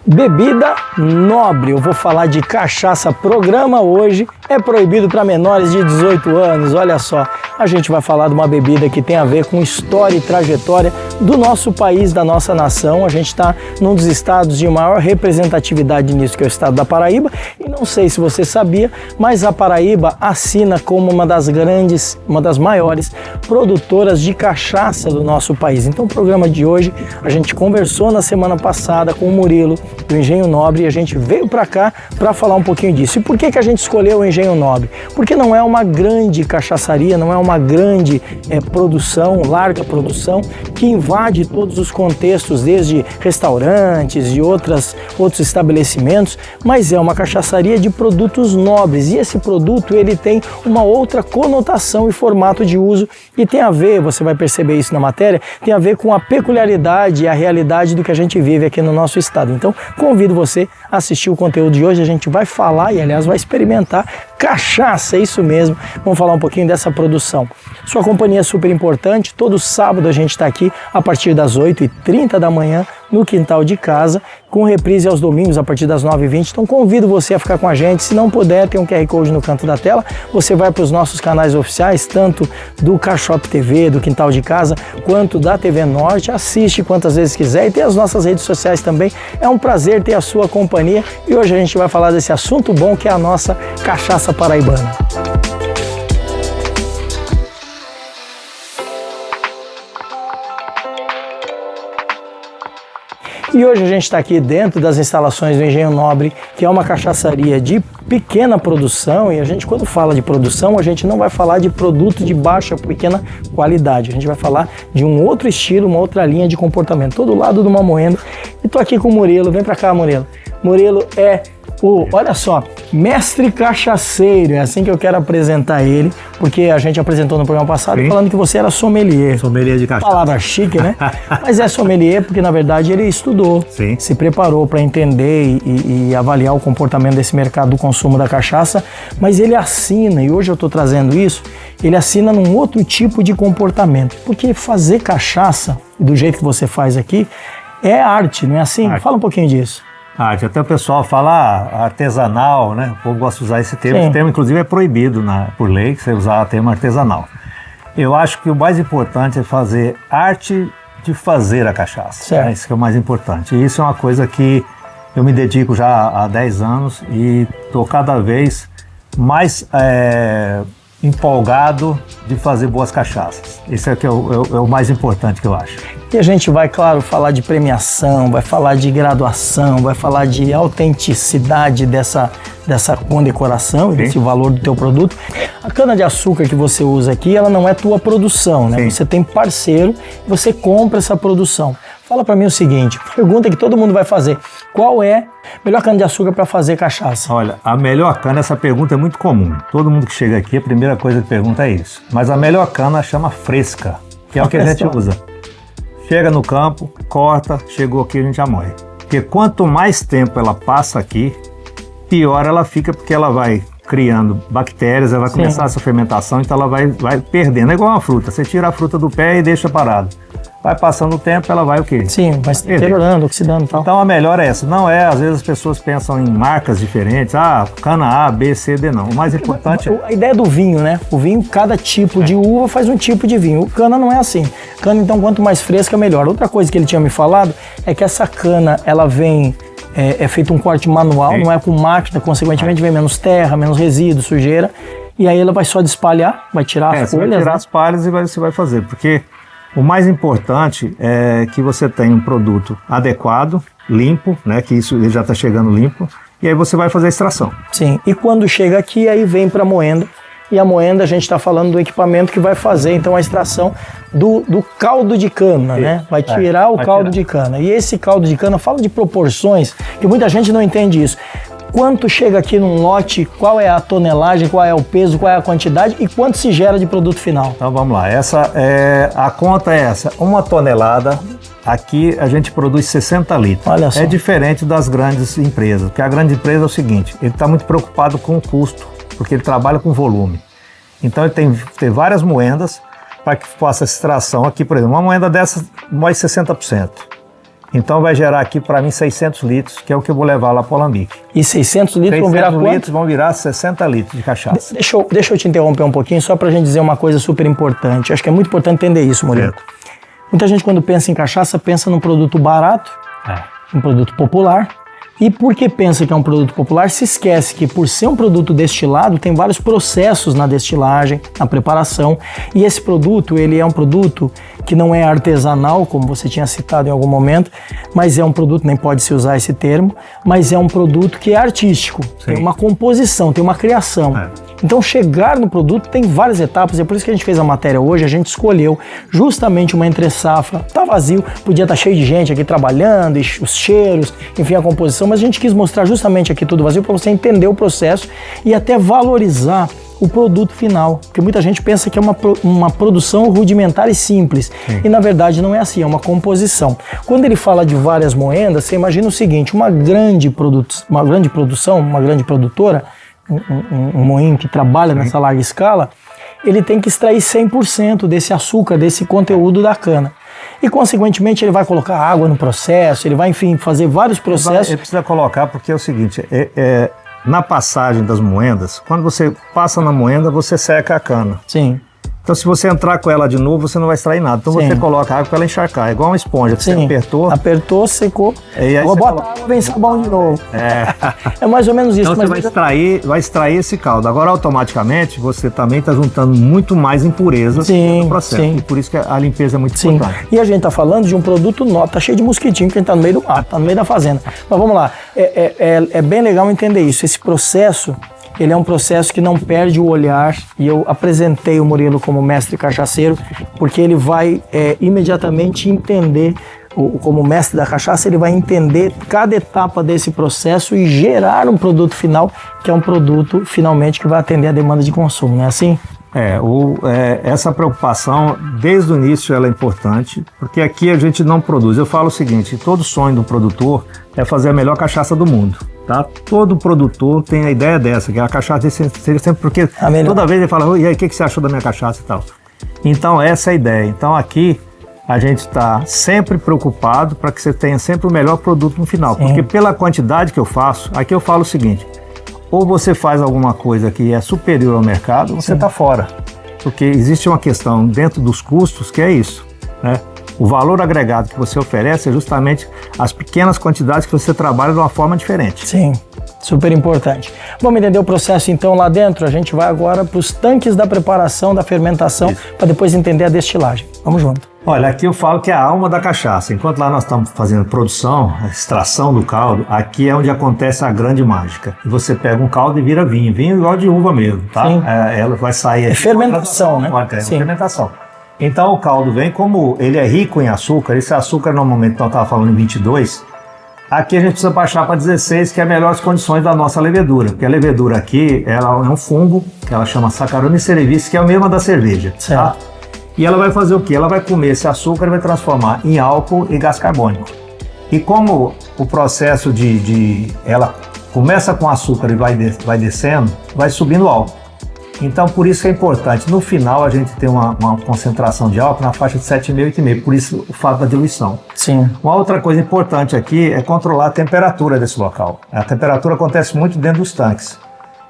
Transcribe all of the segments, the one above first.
Bebida nobre, eu vou falar de cachaça. Programa hoje é proibido para menores de 18 anos. Olha só, a gente vai falar de uma bebida que tem a ver com história e trajetória do nosso país, da nossa nação. A gente está num dos estados de maior representatividade nisso, que é o estado da Paraíba. E não sei se você sabia, mas a Paraíba assina como uma das grandes, uma das maiores produtoras de cachaça do nosso país. Então o programa de hoje, a gente conversou na semana passada com o Murilo, do Engenho Nobre, e a gente veio para cá para falar um pouquinho disso. E por que a gente escolheu o Engenho Nobre? Porque não é uma grande cachaçaria, não é uma grande produção, larga produção, que invade todos os contextos, desde restaurantes e outros estabelecimentos, mas é uma cachaçaria de produtos nobres. E esse produto, ele tem uma outra conotação e formato de uso, e tem a ver, você vai perceber isso na matéria, tem a ver com a peculiaridade e a realidade do que a gente vive aqui no nosso estado. Então, convido você a assistir o conteúdo de hoje. A gente vai falar e, aliás, vai experimentar cachaça, é isso mesmo. Vamos falar um pouquinho dessa produção. Sua companhia é super importante. Todo sábado a gente está aqui a partir das 8h30 da manhã no quintal de casa, com reprise aos domingos a partir das 9h20. Então convido você a ficar com a gente. Se não puder, tem um QR Code no canto da tela. Você vai para os nossos canais oficiais, tanto do Cachop TV, do Quintal de Casa, quanto da TV Norte. Assiste quantas vezes quiser e tem as nossas redes sociais também. É um prazer ter a sua companhia e hoje a gente vai falar desse assunto bom que é a nossa cachaça paraibana. E hoje a gente está aqui dentro das instalações do Engenho Nobre, que é uma cachaçaria de pequena produção, e a gente, quando fala de produção, a gente não vai falar de produto de baixa, pequena qualidade, a gente vai falar de um outro estilo, uma outra linha de comportamento, todo lado de uma moenda. E tô aqui com o Murilo, vem pra cá, Murilo. Murilo é olha só, mestre cachaceiro, é assim que eu quero apresentar ele, porque a gente apresentou no programa passado. Sim. Falando que você era sommelier. Sommelier de cachaça. Palavra chique, né? Mas é sommelier porque, na verdade, ele estudou, sim, se preparou para entender e avaliar o comportamento desse mercado do consumo da cachaça, mas ele assina, e hoje eu estou trazendo isso, ele assina num outro tipo de comportamento, porque fazer cachaça, do jeito que você faz aqui, é arte, não é assim? Arte. Fala um pouquinho disso. Arte, até o pessoal fala artesanal, né? O povo gosta de usar esse termo. Sim. Esse termo, inclusive, é proibido por lei, você usar o termo artesanal. Eu acho que o mais importante é fazer arte de fazer a cachaça. Né? Isso que é o mais importante. E isso é uma coisa que eu me dedico já há 10 anos e estou cada vez mais empolgado de fazer boas cachaças. Isso é que é o mais importante que eu acho. E a gente vai, claro, falar de premiação, vai falar de graduação, vai falar de autenticidade dessa condecoração e desse valor do teu produto. A cana-de-açúcar que você usa aqui, ela não é tua produção, né? Sim. Você tem parceiro, você compra essa produção. Fala para mim o seguinte, pergunta que todo mundo vai fazer, qual é a melhor cana-de-açúcar para fazer cachaça? Olha, a melhor cana, essa pergunta é muito comum. Todo mundo que chega aqui, a primeira coisa que pergunta é isso. Mas a melhor cana chama fresca, que é o que a gente usa. Chega no campo, corta, chegou aqui, a gente já moe. Porque quanto mais tempo ela passa aqui, pior ela fica, porque ela vai criando bactérias, ela vai começar essa fermentação, então ela vai perdendo. É igual uma fruta, você tira a fruta do pé e deixa parado. Vai passando o tempo, ela vai o quê? Sim, vai se deteriorando, oxidando e tal. Então a melhor é essa. Não é, às vezes as pessoas pensam em marcas diferentes. Cana A, B, C, D, não. O mais importante A ideia do vinho, né? O vinho, cada tipo de uva faz um tipo de vinho. O cana não é assim. Cana, então, quanto mais fresca, melhor. Outra coisa que ele tinha me falado é que essa cana, ela vem... É feito um corte manual, não é com máquina, consequentemente vem menos terra, menos resíduo, sujeira. E aí ela vai só despalhar, vai tirar as folhas. Você vai tirar as palhas e você vai fazer, porque... O mais importante é que você tenha um produto adequado, limpo, né? Que isso ele já está chegando limpo, e aí você vai fazer a extração. Sim, e quando chega aqui, aí vem para a moenda, e a moenda a gente está falando do equipamento que vai fazer então a extração do caldo de cana, né? Vai tirar o caldo de cana. E esse caldo de cana, fala de proporções, que muita gente não entende isso. Quanto chega aqui num lote, qual é a tonelagem, qual é o peso, qual é a quantidade e quanto se gera de produto final? Então vamos lá, a conta é essa, 1 tonelada, aqui a gente produz 60 litros. Olha só. É diferente das grandes empresas, porque a grande empresa é o seguinte, ele está muito preocupado com o custo, porque ele trabalha com volume. Então ele tem várias moendas para que faça essa extração. Aqui, por exemplo, uma moenda dessa moe 60%. Então vai gerar aqui para mim 600 litros, que é o que eu vou levar lá para o Alambique. E 600 litros vão virar quanto? Litros vão virar 60 litros de cachaça. Deixa eu te interromper um pouquinho, só para a gente dizer uma coisa super importante. Acho que é muito importante entender isso, Murilo. Muita gente, quando pensa em cachaça, pensa num produto barato, um produto popular. E porque pensa que é um produto popular, se esquece que por ser um produto destilado, tem vários processos na destilagem, na preparação. E esse produto, ele é um produto que não é artesanal, como você tinha citado em algum momento, mas é um produto, nem pode se usar esse termo, mas é um produto que é artístico, tem uma composição, tem uma criação. Então chegar no produto tem várias etapas, é por isso que a gente fez a matéria hoje, a gente escolheu justamente uma entre-safra, tá vazio, podia estar cheio de gente aqui trabalhando, os cheiros, enfim, a composição, mas a gente quis mostrar justamente aqui tudo vazio para você entender o processo e até valorizar o produto final, porque muita gente pensa que é uma produção rudimentar e simples, e na verdade não é assim, é uma composição. Quando ele fala de várias moendas, você imagina o seguinte, uma grande produção, uma grande produtora, um moinho que trabalha nessa larga escala, ele tem que extrair 100% desse açúcar, desse conteúdo da cana. E, consequentemente, ele vai colocar água no processo, ele vai, enfim, fazer vários processos. Ele precisa colocar, porque é o seguinte, na passagem das moendas, quando você passa na moenda, você seca a cana. Sim. Então, se você entrar com ela de novo, você não vai extrair nada. Então, você coloca água para ela encharcar. É igual uma esponja, que você apertou, secou. E aí agora bota água, vem sabão de novo. É mais ou menos isso. Então, você vai extrair esse caldo. Agora, automaticamente, você também está juntando muito mais impurezas no processo. E por isso que a limpeza é muito importante. E a gente está falando de um produto novo, tá cheio de mosquitinho, porque a gente está no meio do mato, está no meio da fazenda. Mas vamos lá, é bem legal entender isso. Esse processo, ele é um processo que não perde o olhar, e eu apresentei o Murilo como mestre cachaceiro, porque ele vai imediatamente entender, como mestre da cachaça, ele vai entender cada etapa desse processo e gerar um produto final, que é um produto, finalmente, que vai atender a demanda de consumo, não é assim? Essa preocupação, desde o início, ela é importante, porque aqui a gente não produz. Eu falo o seguinte, todo sonho do produtor é fazer a melhor cachaça do mundo. Tá? Todo produtor tem a ideia dessa, que a cachaça seja sempre, porque toda vez ele fala, e aí, o que você achou da minha cachaça e tal? Então, essa é a ideia. Então, aqui, a gente está sempre preocupado para que você tenha sempre o melhor produto no final, porque pela quantidade que eu faço, aqui eu falo o seguinte, ou você faz alguma coisa que é superior ao mercado, ou você está fora, porque existe uma questão dentro dos custos que é isso, né? O valor agregado que você oferece é justamente as pequenas quantidades que você trabalha de uma forma diferente. Sim, super importante. Vamos entender o processo então lá dentro? A gente vai agora para os tanques da preparação, da fermentação, para depois entender a destilagem. Vamos junto. Olha, aqui eu falo que é a alma da cachaça. Enquanto lá nós estamos fazendo produção, a extração do caldo, aqui é onde acontece a grande mágica. Você pega um caldo e vira vinho. Vinho igual de uva mesmo, tá? Sim. Ela vai sair... É fermentação, né? Sim. Fermentação. Então o caldo vem, como ele é rico em açúcar, esse açúcar normalmente, então eu estava falando em 22, aqui a gente precisa baixar para 16, que é as melhores condições da nossa levedura, porque a levedura aqui, ela é um fungo, que ela chama Saccharomyces cerevisiae, que é a mesma da cerveja, tá? E ela vai fazer o quê? Ela vai comer esse açúcar e vai transformar em álcool e gás carbônico. E como o processo ela começa com açúcar e vai descendo, vai subindo o álcool. Então, por isso que é importante, no final a gente tem uma concentração de álcool na faixa de 7,5, 8,5, por isso o fato da diluição. Sim. Uma outra coisa importante aqui é controlar a temperatura desse local. A temperatura acontece muito dentro dos tanques.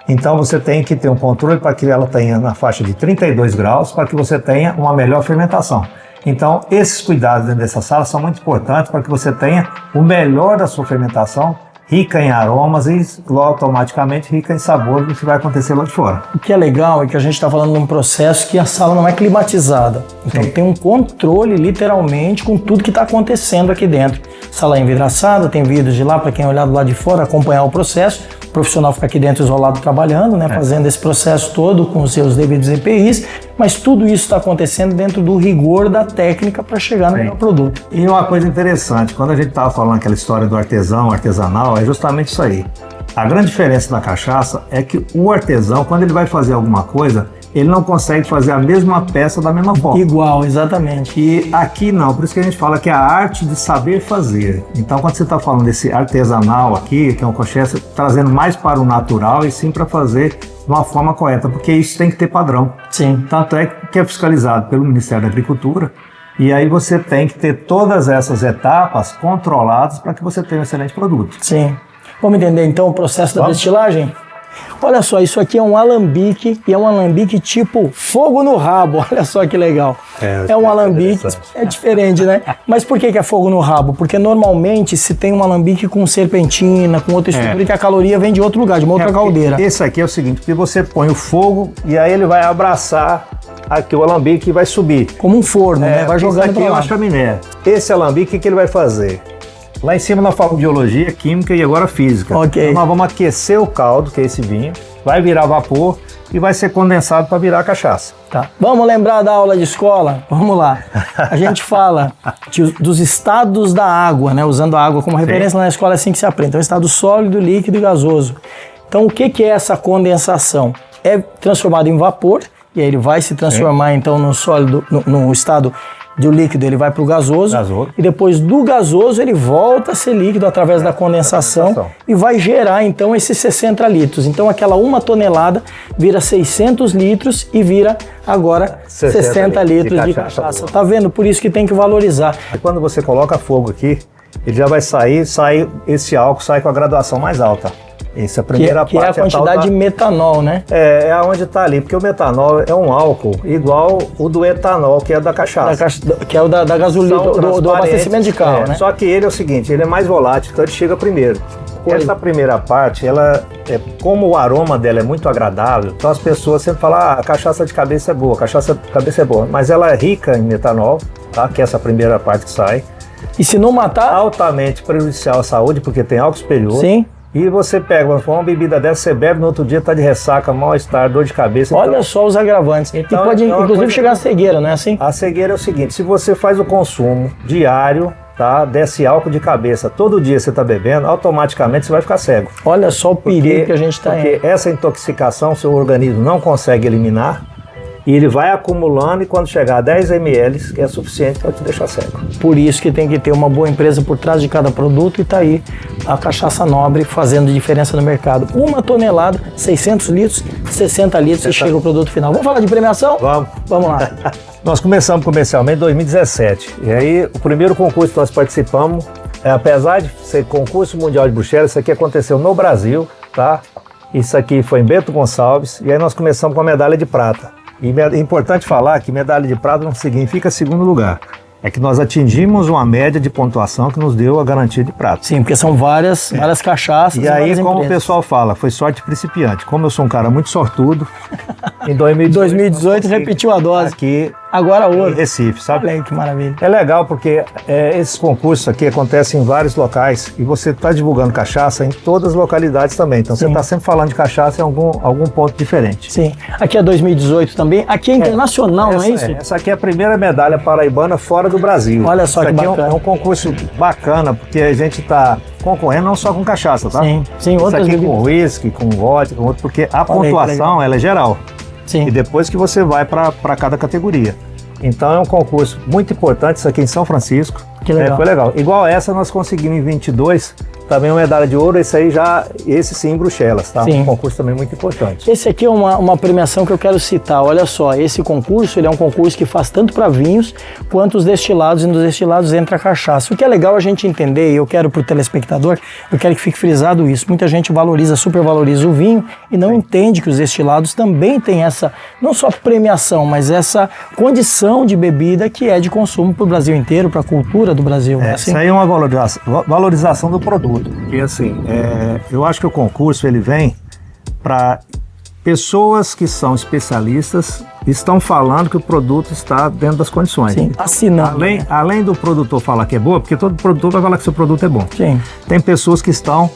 Então, você tem que ter um controle para que ela tenha na faixa de 32 graus, para que você tenha uma melhor fermentação. Então, esses cuidados dentro dessa sala são muito importantes para que você tenha o melhor da sua fermentação, rica em aromas e automaticamente rica em sabor do que vai acontecer lá de fora. O que é legal é que a gente está falando de um processo que a sala não é climatizada. Então tem um controle literalmente com tudo que está acontecendo aqui dentro. Sala envidraçada, tem vidros de lá para quem olhar do lado de fora acompanhar o processo. O profissional fica aqui dentro isolado trabalhando, né, fazendo esse processo todo com os seus devidos EPIs, mas tudo isso está acontecendo dentro do rigor da técnica para chegar no melhor produto. E uma coisa interessante, quando a gente estava falando aquela história do artesanal, é justamente isso aí. A grande diferença da cachaça é que o artesão, quando ele vai fazer alguma coisa, ele não consegue fazer a mesma peça da mesma forma. Igual, exatamente. E aqui não, por isso que a gente fala que é a arte de saber fazer. Então, quando você está falando desse artesanal aqui, que é um cochesse, trazendo mais para o natural e sim para fazer de uma forma correta, porque isso tem que ter padrão. Sim. Tanto é que é fiscalizado pelo Ministério da Agricultura, E aí você tem que ter todas essas etapas controladas para que você tenha um excelente produto. Sim. Vamos entender então o processo da destilagem? Olha só, isso aqui é um alambique e é um alambique tipo fogo no rabo. Olha só que legal. É um alambique, é diferente, né? Mas por que é fogo no rabo? Porque normalmente se tem um alambique com serpentina, com outra estrutura que a caloria vem de outro lugar, de uma outra caldeira. Esse aqui é o seguinte, porque você põe o fogo e aí ele vai abraçar aqui o alambique e vai subir. Como um forno, né? Vai jogando para lá. Esse aqui é uma chaminé. Esse alambique, o que ele vai fazer? Lá em cima nós falamos biologia, química e agora física. Okay. Então nós vamos aquecer o caldo, que é esse vinho, vai virar vapor e vai ser condensado para virar cachaça. Tá. Vamos lembrar da aula de escola? Vamos lá. A gente fala dos estados da água, né? Usando a água como referência. Lá na escola é assim que se aprende. Então, estado sólido, líquido e gasoso. Então, o que é essa condensação? É transformado em vapor, e aí ele vai se transformar então no sólido, no estado do líquido, ele vai para o gasoso, e depois do gasoso ele volta a ser líquido através da condensação e vai gerar então esses 60 litros. Então aquela 1 tonelada vira 600 litros e vira agora 60 litros de cachaça. Tá vendo? Por isso que tem que valorizar. E quando você coloca fogo aqui, ele já vai sair esse álcool sai com a graduação mais alta. Essa primeira parte que é a quantidade de metanol, né? É onde está ali, porque o metanol é um álcool igual o do etanol, que é da cachaça. Que é o da gasolina, do abastecimento de carro, né? Só que ele é o seguinte, ele é mais volátil, então ele chega primeiro. Essa primeira parte, como o aroma dela é muito agradável, então as pessoas sempre falam, a cachaça de cabeça é boa, a cachaça de cabeça é boa, mas ela é rica em metanol, tá? Que é essa primeira parte que sai. E se não matar? Altamente prejudicial à saúde, porque tem álcool superior. Sim. E você pega uma bebida dessa, você bebe, no outro dia tá de ressaca, mal-estar, dor de cabeça. Olha só os agravantes. Então, e pode inclusive chegar à cegueira, não é assim? A cegueira é o seguinte, se você faz o consumo diário, tá, desse álcool de cabeça, todo dia você tá bebendo, automaticamente você vai ficar cego. Olha só o perigo que a gente tá em. Porque essa intoxicação, seu organismo não consegue eliminar, e ele vai acumulando e quando chegar a 10 ml é suficiente para te deixar cego. Por isso que tem que ter uma boa empresa por trás de cada produto e tá aí a cachaça nobre fazendo diferença no mercado. 1 tonelada, 600 litros, 60 litros e chega o produto final. Vamos falar de premiação? Vamos lá. Nós começamos comercialmente em 2017 e aí o primeiro concurso que nós participamos, apesar de ser concurso mundial de Bruxelas, isso aqui aconteceu no Brasil, tá? Isso aqui foi em Bento Gonçalves e aí nós começamos com a medalha de prata. E é importante falar que medalha de prata não significa segundo lugar. É que nós atingimos uma média de pontuação que nos deu a garantia de prata. Sim, porque são várias cachaças. E aí, como o pessoal fala, foi sorte principiante. Como eu sou um cara muito sortudo, em 2018 repetiu a dose. Aqui agora ouro. Em Recife, sabe? Olha aí que maravilha. É legal porque esses concursos aqui acontecem em vários locais e você está divulgando cachaça em todas as localidades também. Então você está sempre falando de cachaça em algum ponto diferente. Sim. Aqui é 2018 também. Aqui é internacional, não é isso? Essa aqui é a primeira medalha paraibana fora do Brasil. Olha só que bacana. É um concurso bacana porque a gente está concorrendo não só com cachaça, tá? Sim, outras aqui com whisky, com vodka, com outro, porque a pontuação ela é geral. Sim. E depois que você vai para cada categoria. Então é um concurso muito importante, isso aqui em São Francisco. Que legal. Foi legal. Igual essa nós conseguimos em 22, também uma medalha de ouro, esse sim em Bruxelas, tá? Sim. Um concurso também muito importante. Esse aqui é uma premiação que eu quero citar. Olha só, esse concurso, ele é um concurso que faz tanto para vinhos quanto os destilados, e nos destilados entra a cachaça. O que é legal a gente entender, e eu quero pro telespectador, eu quero que fique frisado isso. Muita gente supervaloriza o vinho e não entende que os destilados também têm essa, não só assim, mas essa condição de bebida que é de consumo para o Brasil inteiro, para a cultura do Brasil. Assim? Isso aí é uma valorização do produto. Porque assim, eu acho que o concurso ele vem para pessoas que são especialistas estão falando que o produto está dentro das condições. Sim, assinando. Além do produtor falar que é boa, porque todo produtor vai falar que seu produto é bom. Sim. Tem pessoas que estão,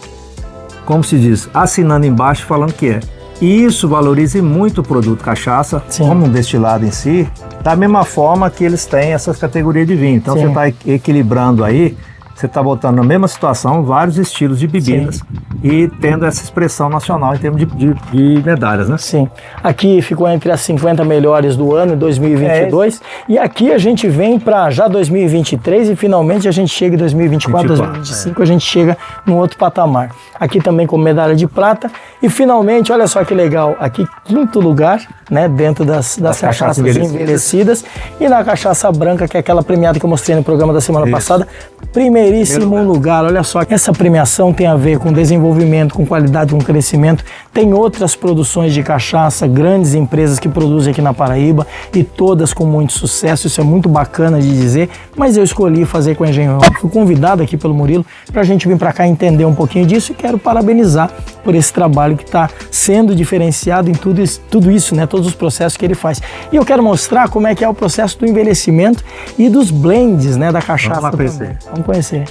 como se diz, assinando embaixo falando que é. E isso valoriza muito o produto cachaça, como um destilado em si, da mesma forma que eles têm essas categorias de vinho. Então você está equilibrando aí, você está botando na mesma situação vários estilos de bebidas e tendo essa expressão nacional em termos de medalhas, né? Sim. Aqui ficou entre as 50 melhores do ano, 2022, e aqui a gente vem para já 2023 e finalmente a gente chega em 2024, 2025, a gente chega num outro patamar. Aqui também com medalha de prata e finalmente, olha só que legal, aqui quinto lugar, né, dentro das cachaças envelhecidas e na cachaça branca, que é aquela premiada que eu mostrei no programa da semana passada, primeiríssimo lugar. Olha só, essa premiação tem a ver com desenvolvimento, com qualidade, com crescimento. Tem outras produções de cachaça, grandes empresas que produzem aqui na Paraíba e todas com muito sucesso. Isso é muito bacana de dizer, mas eu escolhi fazer com a Engenho. Fui convidado aqui pelo Murilo para a gente vir para cá entender um pouquinho disso e quero parabenizar por esse trabalho que está sendo diferenciado em tudo isso, né? Todos os processos que ele faz. E eu quero mostrar como é que é o processo do envelhecimento e dos blends, né, da cachaça. Vamos conhecer.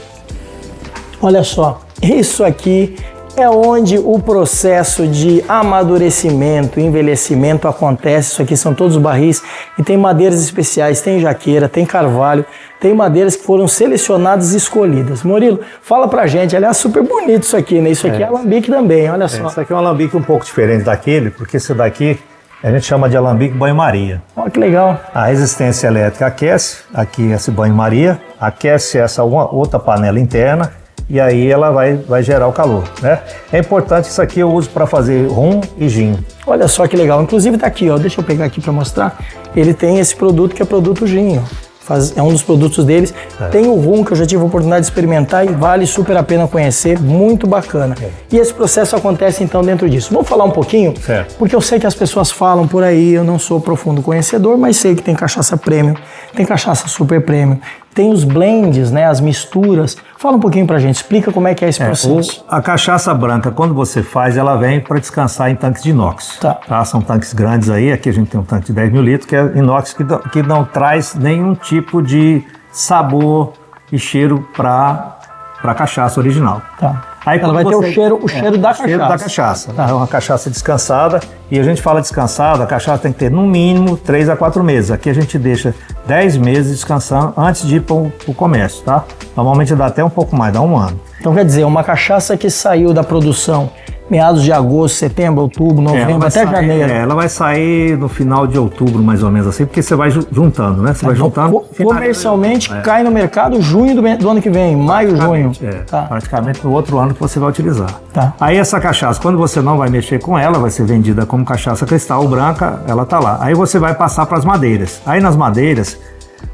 Olha só, isso aqui é onde o processo de amadurecimento, envelhecimento acontece. Isso aqui são todos barris e tem madeiras especiais, tem jaqueira, tem carvalho, tem madeiras que foram selecionadas e escolhidas. Murilo, fala pra gente, aliás, super bonito isso aqui, né? Isso aqui é alambique também, olha só. Isso aqui é um alambique um pouco diferente daquele, porque esse daqui a gente chama de alambique banho-maria. Olha que legal. A resistência elétrica aquece, aqui esse banho-maria, aquece essa outra panela interna, e aí ela vai gerar o calor, né? É importante, isso aqui eu uso para fazer rum e gin. Olha só que legal, inclusive tá aqui, ó, deixa eu pegar aqui para mostrar, ele tem esse produto que é produto gin, ó. É um dos produtos deles. Tem o rum, que eu já tive a oportunidade de experimentar e vale super a pena conhecer, muito bacana. E esse processo acontece então dentro disso. Vamos falar um pouquinho, porque eu sei que as pessoas falam por aí, eu não sou profundo conhecedor, mas sei que tem cachaça premium, tem cachaça super premium, tem os blends, né, as misturas. Fala um pouquinho pra gente, explica como é que é esse processo. A cachaça branca, quando você faz, ela vem para descansar em tanques de inox. Tá? São tanques grandes aí, aqui a gente tem um tanque de 10 mil litros, que é inox, que não traz nenhum tipo de sabor e cheiro para a cachaça original. Tá. Aí ela vai ter o cheiro da cachaça. Cheiro da cachaça. Tá. É uma cachaça descansada, e a gente fala descansada, a cachaça tem que ter no mínimo 3 a 4 meses. Aqui a gente deixa 10 meses descansando antes de ir para o comércio, tá? Normalmente dá até um pouco mais, dá um ano. Então quer dizer, uma cachaça que saiu da produção meados de agosto, setembro, outubro, novembro, até janeiro. Ela vai sair no final de outubro, mais ou menos assim, porque você vai juntando, né? Você vai juntando. Comercialmente cai no mercado junho do ano que vem, maio, junho. Praticamente no outro ano que você vai utilizar. Tá. Aí essa cachaça, quando você não vai mexer com ela, vai ser vendida como cachaça cristal branca, ela tá lá. Aí você vai passar para as madeiras. Aí nas madeiras,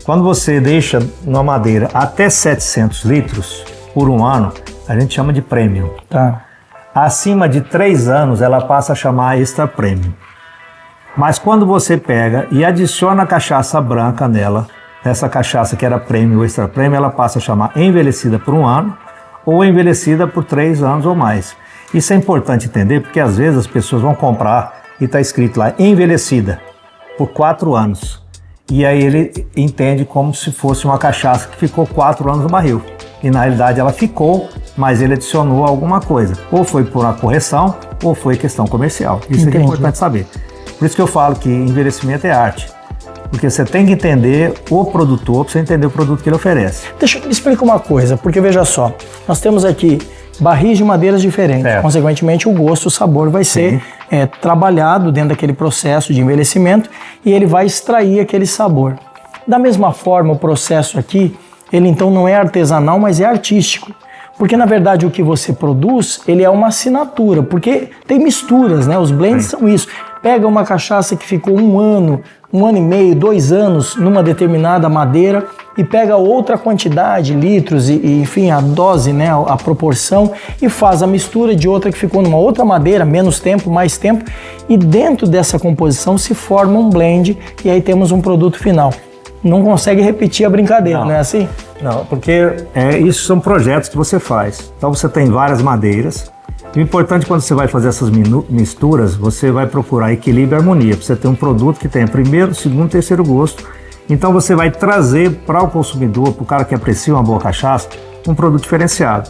quando você deixa numa madeira até 700 litros por um ano, a gente chama de premium. Tá. Acima de 3 anos, ela passa a chamar extra premium. Mas quando você pega e adiciona a cachaça branca nela, essa cachaça que era premium ou extra premium, ela passa a chamar envelhecida por um ano ou envelhecida por 3 anos ou mais. Isso é importante entender, porque às vezes as pessoas vão comprar e está escrito lá envelhecida por 4 anos. E aí ele entende como se fosse uma cachaça que ficou 4 anos no barril. E na realidade ela ficou, mas ele adicionou alguma coisa. Ou foi por uma correção, ou foi questão comercial. Isso é importante saber. Por isso que eu falo que envelhecimento é arte. Porque você tem que entender o produtor, para você entender o produto que ele oferece. Deixa eu explicar uma coisa, porque veja só, nós temos aqui barris de madeiras diferentes. Consequentemente, o gosto, o sabor vai ser trabalhado dentro daquele processo de envelhecimento e ele vai extrair aquele sabor. Da mesma forma, o processo aqui, ele então não é artesanal, mas é artístico. Porque na verdade o que você produz, ele é uma assinatura, porque tem misturas, né? Os blends são isso. Pega uma cachaça que ficou um ano e meio, 2 anos numa determinada madeira e pega outra quantidade, litros e enfim, a dose, né? A proporção, e faz a mistura de outra que ficou numa outra madeira, menos tempo, mais tempo, e dentro dessa composição se forma um blend e aí temos um produto final. Não consegue repetir a brincadeira, não é assim? Não, porque isso são projetos que você faz. Então você tem várias madeiras. E o importante quando você vai fazer essas misturas, você vai procurar equilíbrio e harmonia, para você ter um produto que tenha primeiro, segundo, terceiro gosto. Então você vai trazer para o consumidor, para o cara que aprecia uma boa cachaça, um produto diferenciado.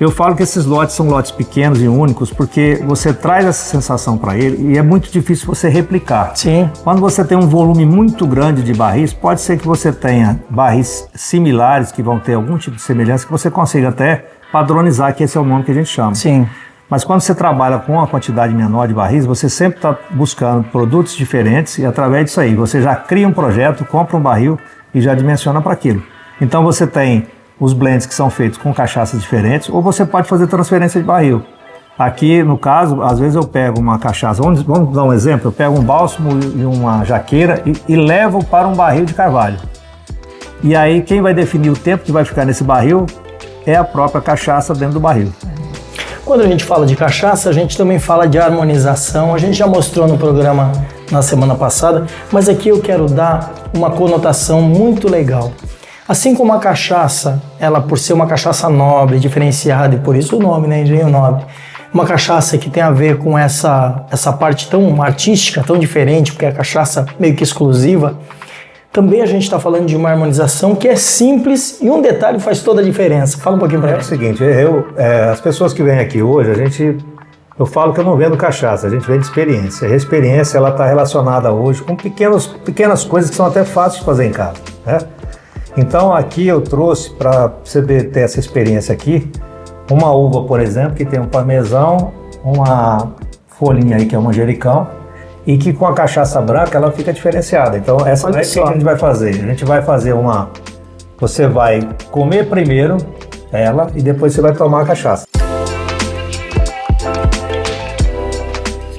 Eu falo que esses lotes são lotes pequenos e únicos porque você traz essa sensação para ele e é muito difícil você replicar. Sim. Quando você tem um volume muito grande de barris, pode ser que você tenha barris similares que vão ter algum tipo de semelhança que você consiga até padronizar, que esse é o nome que a gente chama. Sim. Mas quando você trabalha com uma quantidade menor de barris, você sempre está buscando produtos diferentes e através disso aí você já cria um projeto, compra um barril e já dimensiona para aquilo. Então você tem os blends que são feitos com cachaças diferentes ou você pode fazer transferência de barril. Aqui, no caso, às vezes eu pego uma cachaça, vamos dar um exemplo, eu pego um bálsamo e uma jaqueira e levo para um barril de carvalho. E aí quem vai definir o tempo que vai ficar nesse barril é a própria cachaça dentro do barril. Quando a gente fala de cachaça, a gente também fala de harmonização. A gente já mostrou no programa na semana passada, mas aqui eu quero dar uma conotação muito legal. Assim como a cachaça, ela por ser uma cachaça nobre, diferenciada, e por isso o nome, né, engenho nobre, uma cachaça que tem a ver com essa parte tão artística, tão diferente, porque é a cachaça meio que exclusiva, também a gente está falando de uma harmonização que é simples e um detalhe faz toda a diferença. Fala um pouquinho para mim. É o seguinte, as pessoas que vêm aqui hoje, eu falo que eu não vendo cachaça, a gente vende experiência. A experiência ela está relacionada hoje com pequenas coisas que são até fáceis de fazer em casa, né? Então aqui eu trouxe para você ter essa experiência aqui, uma uva, por exemplo, que tem um parmesão, uma folhinha aí que é um manjericão, e que com a cachaça branca ela fica diferenciada. Então essa daí que a gente vai fazer? A gente vai fazer você vai comer primeiro ela e depois você vai tomar a cachaça.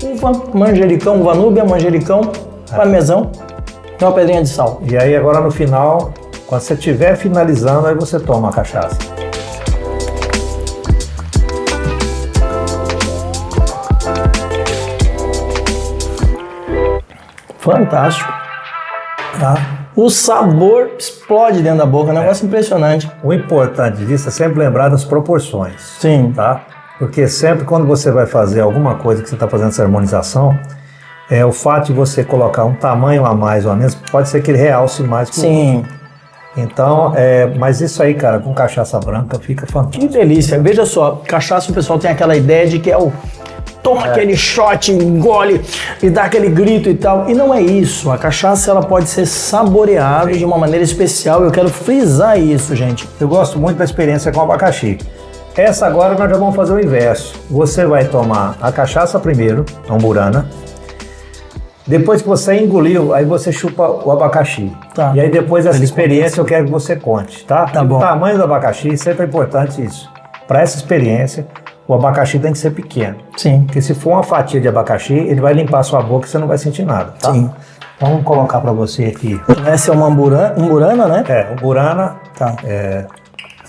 Uva, manjericão, uva núbia, manjericão, parmesão e uma pedrinha de sal. E aí agora no final, quando você estiver finalizando, aí você toma a cachaça. Fantástico, tá? O sabor explode dentro da boca, é um negócio impressionante. O importante disso é sempre lembrar das proporções. Sim. Tá? Porque sempre quando você vai fazer alguma coisa que você está fazendo essa harmonização, o fato de você colocar um tamanho a mais ou a menos, pode ser que ele realce mais que Sim. o outro. Então, mas isso aí, cara, com cachaça branca fica fantástico. Que delícia. Veja só, cachaça o pessoal tem aquela ideia de que é o toma aquele shot, engole e dá aquele grito e tal. E não é isso. A cachaça ela pode ser saboreada de uma maneira especial. Eu quero frisar isso, gente. Eu gosto muito da experiência com abacaxi. Essa agora nós já vamos fazer o inverso. Você vai tomar a cachaça primeiro, a umburana. Depois que você engoliu, aí você chupa o abacaxi. Tá. E aí depois dessa experiência eu quero que você conte, tá? Tá bom. O tamanho do abacaxi sempre é importante isso. Para essa experiência, o abacaxi tem que ser pequeno. Sim. Porque se for uma fatia de abacaxi, ele vai limpar a sua boca e você não vai sentir nada, tá? Sim. Vamos colocar para você aqui. Essa é uma umburana, né? Umburana. Tá.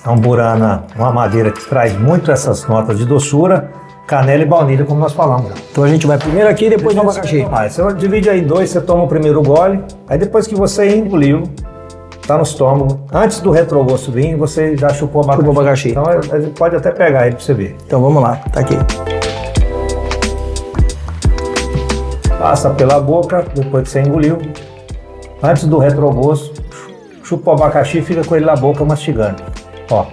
A umburana, uma madeira que traz muito essas notas de doçura, canela e baunilha, como nós falamos. Então a gente vai primeiro aqui e depois no abacaxi. Você divide aí em dois, você toma o primeiro gole, aí depois que você engoliu, tá no estômago, antes do retrogosto vir, você já chupou o abacaxi. Chupou o abacaxi. Então a gente pode até pegar ele pra você ver. Então vamos lá, tá aqui. Passa pela boca, depois que você engoliu, antes do retrogosto, chupa o abacaxi e fica com ele na boca mastigando. Ó,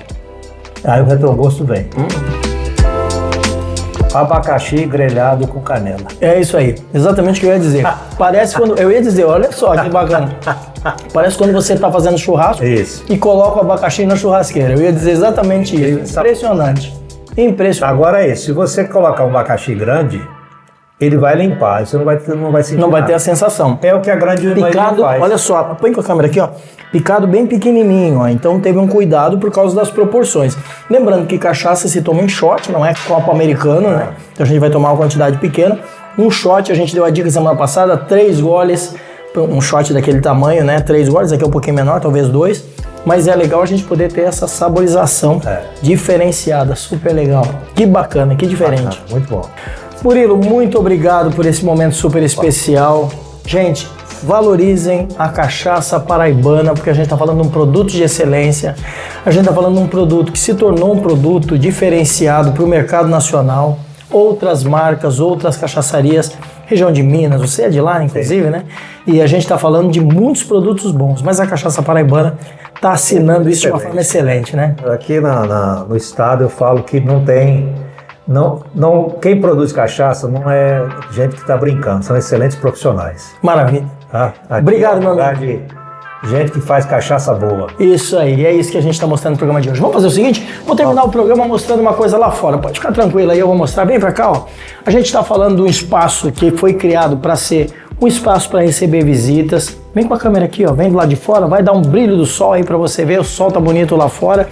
aí o retrogosto vem. Abacaxi grelhado com canela. É isso aí, exatamente o que eu ia dizer. Parece quando. Eu ia dizer, olha só que bacana. Parece quando você está fazendo churrasco e coloca o abacaxi na churrasqueira. Eu ia dizer exatamente isso. Impressionante. Impressionante. Agora é isso, se você colocar um abacaxi grande, ele vai limpar, você não vai sentir Não vai nada. ter a sensação. É o que a grande maioria Picado, faz. olha só, põe com a câmera aqui, ó. Picado bem pequenininho, ó. Então teve um cuidado por causa das proporções. Lembrando que cachaça se toma em shot, não é copo americano, né? Então a gente vai tomar uma quantidade pequena. Um shot, a gente deu a dica semana passada, 3 goles, um shot daquele tamanho, né? 3 goles, aqui é um pouquinho menor, talvez 2. Mas é legal a gente poder ter essa saborização diferenciada, super legal. Que bacana, que diferente. Bacana, muito bom. Murilo, muito obrigado por esse momento super especial. Gente, valorizem a cachaça paraibana, porque a gente está falando de um produto de excelência, a gente está falando de um produto que se tornou um produto diferenciado para o mercado nacional, outras marcas, outras cachaçarias, região de Minas, você é de lá, inclusive, né? E a gente está falando de muitos produtos bons, mas a cachaça paraibana está assinando isso de uma forma excelente, né? Aqui no estado eu falo que não tem... quem produz cachaça não é gente que está brincando, são excelentes profissionais. Maravilha. Tá? Obrigado, meu amigo. Gente que faz cachaça boa. Isso aí, é isso que a gente está mostrando no programa de hoje. Vamos fazer o seguinte, vou terminar o programa mostrando uma coisa lá fora. Pode ficar tranquilo aí, eu vou mostrar bem pra cá, ó. A gente está falando de um espaço que foi criado para ser um espaço para receber visitas. Vem com a câmera aqui, ó, vem do lado de fora, vai dar um brilho do sol aí para você ver, o sol tá bonito lá fora.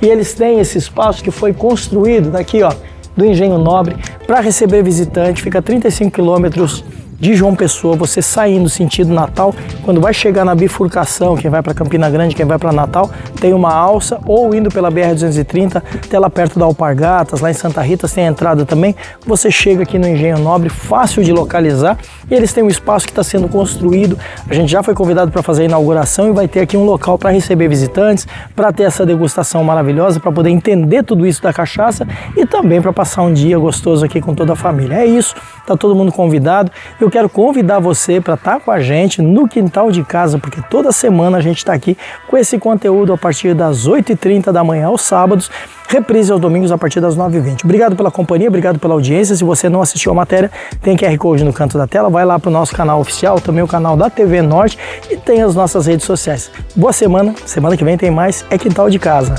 E eles têm esse espaço que foi construído daqui, ó, do Engenho Nobre, para receber visitante, fica a 35 quilômetros de João Pessoa, você saindo sentido Natal, quando vai chegar na bifurcação, quem vai para Campina Grande, quem vai para Natal, tem uma alça, ou indo pela BR-230, até lá perto da Alpargatas, lá em Santa Rita, tem a entrada também, você chega aqui no Engenho Nobre, fácil de localizar, e eles têm um espaço que está sendo construído, a gente já foi convidado para fazer a inauguração e vai ter aqui um local para receber visitantes, para ter essa degustação maravilhosa, para poder entender tudo isso da cachaça e também para passar um dia gostoso aqui com toda a família. É isso, tá todo mundo convidado. Eu quero convidar você para estar com a gente no quintal de casa, porque toda semana a gente está aqui com esse conteúdo a partir das 8h30 da manhã aos sábados, reprise aos domingos a partir das 9h20. Obrigado pela companhia, obrigado pela audiência. Se você não assistiu a matéria, tem QR Code no canto da tela, vai lá para o nosso canal oficial, também o canal da TV Norte e tem as nossas redes sociais. Boa semana, semana que vem tem mais É Quintal de Casa.